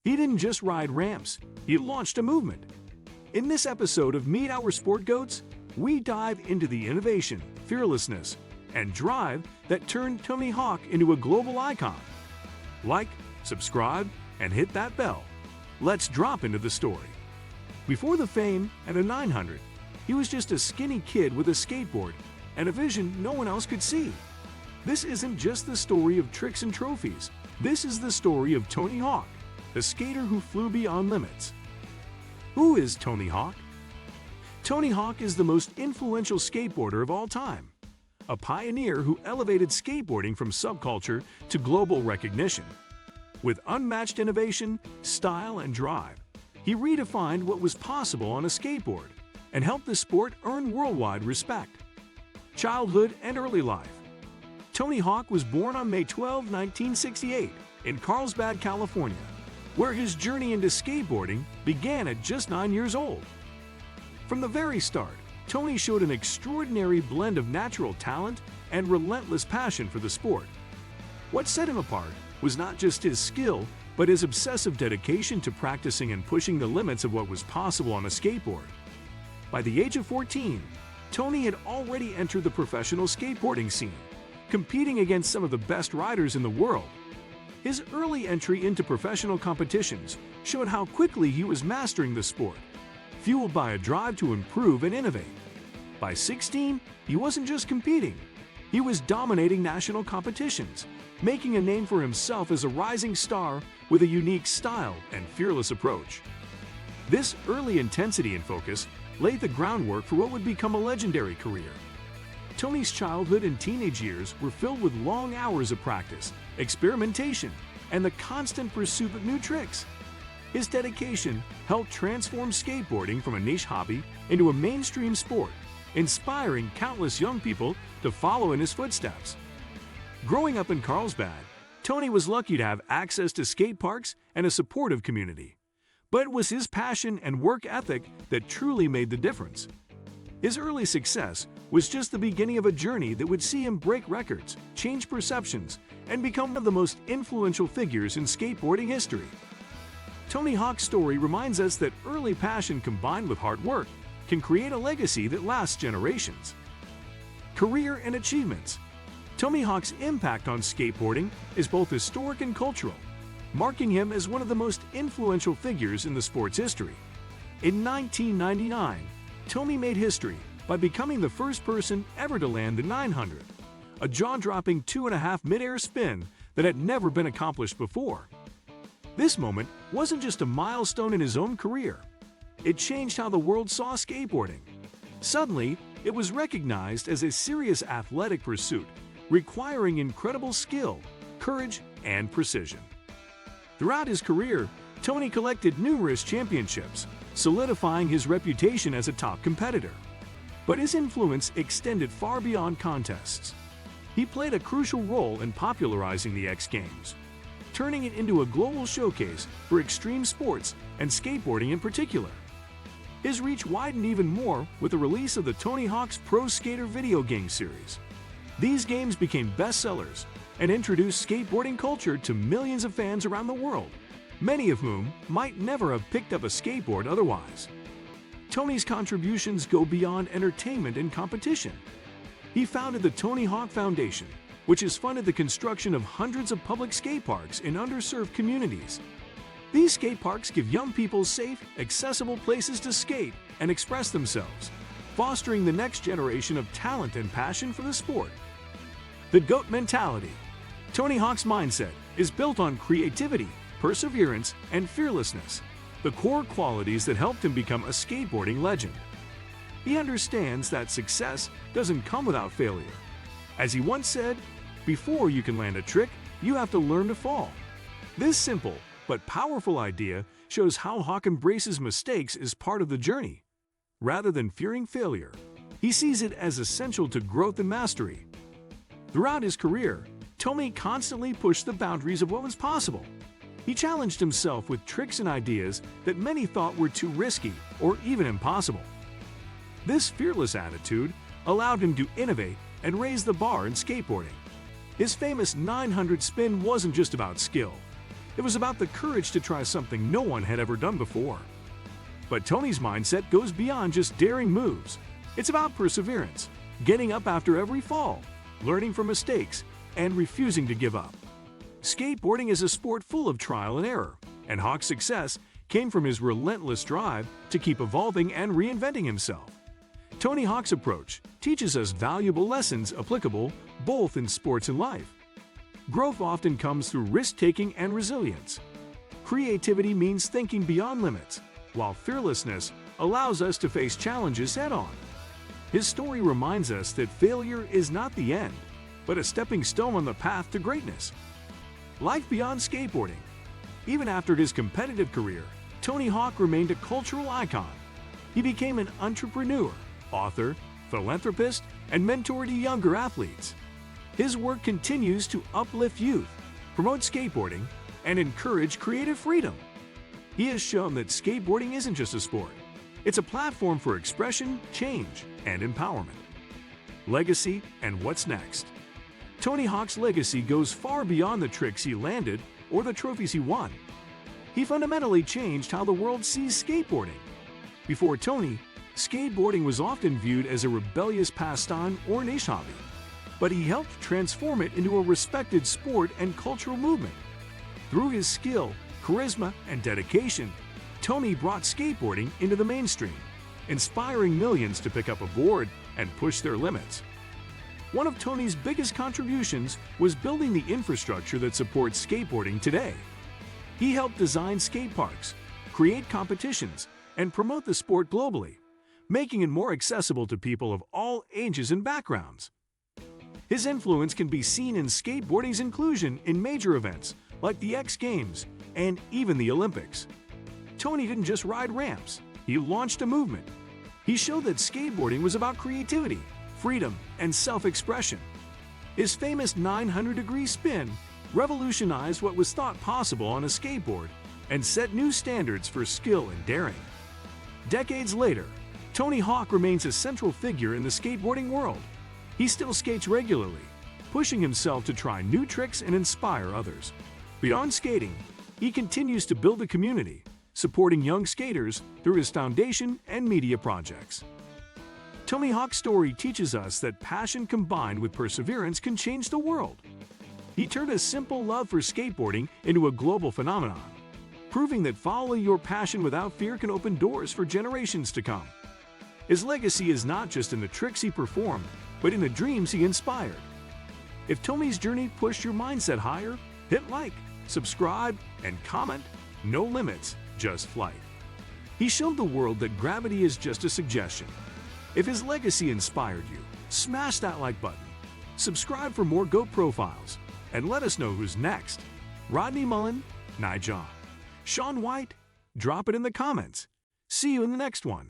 He didn't just ride ramps, he launched a movement. In this episode of Meet Our Sport Goats, we dive into the innovation, fearlessness, and drive that turned Tony Hawk into a global icon. Like, subscribe, and hit that bell. Let's drop into the story. Before the fame and a 900, he was just a skinny kid with a skateboard and a vision no one else could see. This isn't just the story of tricks and trophies. This is the story of Tony Hawk, the skater who flew beyond limits. Who is Tony Hawk? Tony Hawk is the most influential skateboarder of all time, a pioneer who elevated skateboarding from subculture to global recognition. With unmatched innovation, style, and drive, he redefined what was possible on a skateboard and helped the sport earn worldwide respect. Childhood and early life. Tony Hawk was born on May 12, 1968, in Carlsbad, California, where his journey into skateboarding began at just 9 years old. From the very start, Tony showed an extraordinary blend of natural talent and relentless passion for the sport. What set him apart was not just his skill, but his obsessive dedication to practicing and pushing the limits of what was possible on a skateboard. By the age of 14, Tony had already entered the professional skateboarding scene, competing against some of the best riders in the world. His early entry into professional competitions showed how quickly he was mastering the sport, fueled by a drive to improve and innovate. By 16, he wasn't just competing, he was dominating national competitions, making a name for himself as a rising star with a unique style and fearless approach. This early intensity and focus laid the groundwork for what would become a legendary career. Tony's childhood and teenage years were filled with long hours of practice, experimentation, and the constant pursuit of new tricks. His dedication helped transform skateboarding from a niche hobby into a mainstream sport, inspiring countless young people to follow in his footsteps. Growing up in Carlsbad, Tony was lucky to have access to skate parks and a supportive community. But it was his passion and work ethic that truly made the difference. His early success was just the beginning of a journey that would see him break records, change perceptions, and become one of the most influential figures in skateboarding history. Tony Hawk's story reminds us that early passion combined with hard work can create a legacy that lasts generations. Career and achievements. Tony Hawk's impact on skateboarding is both historic and cultural, marking him as one of the most influential figures in the sport's history. In 1999, Tony made history by becoming the first person ever to land the 900, a jaw-dropping 2.5 mid-air spin that had never been accomplished before. This moment wasn't just a milestone in his own career. It changed how the world saw skateboarding. Suddenly, it was recognized as a serious athletic pursuit, requiring incredible skill, courage, and precision. Throughout his career, Tony collected numerous championships, solidifying his reputation as a top competitor. But his influence extended far beyond contests. He played a crucial role in popularizing the X Games, turning it into a global showcase for extreme sports and skateboarding in particular. His reach widened even more with the release of the Tony Hawk's Pro Skater video game series. These games became bestsellers and introduced skateboarding culture to millions of fans around the world, many of whom might never have picked up a skateboard otherwise. Tony's contributions go beyond entertainment and competition. He founded the Tony Hawk Foundation, which has funded the construction of hundreds of public skate parks in underserved communities. These skate parks give young people safe, accessible places to skate and express themselves, fostering the next generation of talent and passion for the sport. The GOAT mentality. Tony Hawk's mindset is built on creativity, perseverance, and fearlessness, the core qualities that helped him become a skateboarding legend. He understands that success doesn't come without failure. As he once said, "Before you can land a trick, you have to learn to fall." This simple but powerful idea shows how Hawk embraces mistakes as part of the journey. Rather than fearing failure, he sees it as essential to growth and mastery. Throughout his career, Tony constantly pushed the boundaries of what was possible. He challenged himself with tricks and ideas that many thought were too risky or even impossible. This fearless attitude allowed him to innovate and raise the bar in skateboarding. His famous 900 spin wasn't just about skill. It was about the courage to try something no one had ever done before. But Tony's mindset goes beyond just daring moves. It's about perseverance, getting up after every fall, learning from mistakes, and refusing to give up. Skateboarding is a sport full of trial and error, and Hawk's success came from his relentless drive to keep evolving and reinventing himself. Tony Hawk's approach teaches us valuable lessons applicable both in sports and life. Growth often comes through risk-taking and resilience. Creativity means thinking beyond limits, while fearlessness allows us to face challenges head-on. His story reminds us that failure is not the end, but a stepping stone on the path to greatness. Life beyond skateboarding. Even after his competitive career, Tony Hawk remained a cultural icon. He became an entrepreneur, author, philanthropist, and mentor to younger athletes. His work continues to uplift youth, promote skateboarding, and encourage creative freedom. He has shown that skateboarding isn't just a sport. It's a platform for expression, change, and empowerment. Legacy and what's next. Tony Hawk's legacy goes far beyond the tricks he landed or the trophies he won. He fundamentally changed how the world sees skateboarding. Before Tony, skateboarding was often viewed as a rebellious pastime or niche hobby, but he helped transform it into a respected sport and cultural movement. Through his skill, charisma, and dedication, Tony brought skateboarding into the mainstream, inspiring millions to pick up a board and push their limits. One of Tony's biggest contributions was building the infrastructure that supports skateboarding today. He helped design skate parks, create competitions, and promote the sport globally, making it more accessible to people of all ages and backgrounds. His influence can be seen in skateboarding's inclusion in major events like the X Games and even the Olympics. Tony didn't just ride ramps, he launched a movement. He showed that skateboarding was about creativity, freedom, and self-expression. His famous 900-degree spin revolutionized what was thought possible on a skateboard and set new standards for skill and daring. Decades later, Tony Hawk remains a central figure in the skateboarding world. He still skates regularly, pushing himself to try new tricks and inspire others. Beyond skating, he continues to build a community, supporting young skaters through his foundation and media projects. Tony Hawk's story teaches us that passion combined with perseverance can change the world. He turned a simple love for skateboarding into a global phenomenon, proving that following your passion without fear can open doors for generations to come. His legacy is not just in the tricks he performed, but in the dreams he inspired. If Tony's journey pushed your mindset higher, hit like, subscribe, and comment. No limits, just flight. He showed the world that gravity is just a suggestion. If his legacy inspired you, smash that like button, subscribe for more GOAT profiles, and let us know who's next. Rodney Mullen, Nigel, Sean White, drop it in the comments. See you in the next one.